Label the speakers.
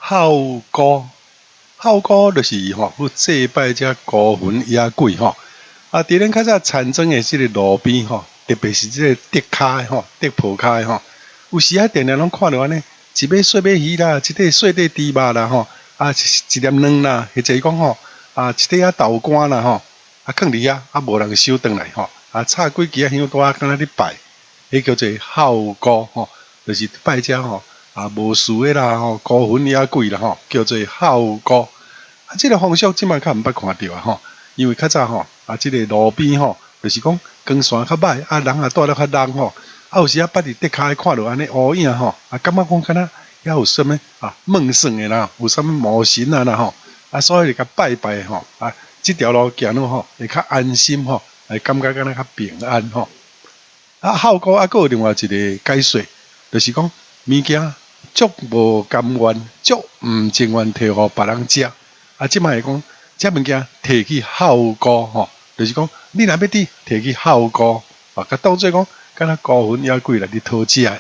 Speaker 1: 孝歌，孝歌就是去祭拜这孤魂野鬼伫咱较早田庄的这个路边特别是这个竹骹的竹坡骹的有时定定拢看到安尼，一尾细尾鱼啦，一块细块猪肉啦一粒卵啦，或者讲一块豆干啦放伫遐无人收转来插几支香带，敢若咧拜，迄叫做孝歌就是拜遮无事的啦孤魂野鬼啦叫做孝歌。这个风俗即摆较毋捌看到因为较早这个路边就是讲光线较歹人也住得较人有时捌伫竹骹看到安尼乌影感觉讲敢若遐有啥物梦算的啦，有啥物魔神啊啦所以就甲拜拜这条路行路会较安心会感觉敢若较平安孝歌还有另外一个解说，就是讲物件足无甘愿，足毋情愿摕互别人食即摆会讲这物件摕去孝歌就是讲你若要摕去孝歌甲当做讲敢若孤魂野鬼来你讨食的。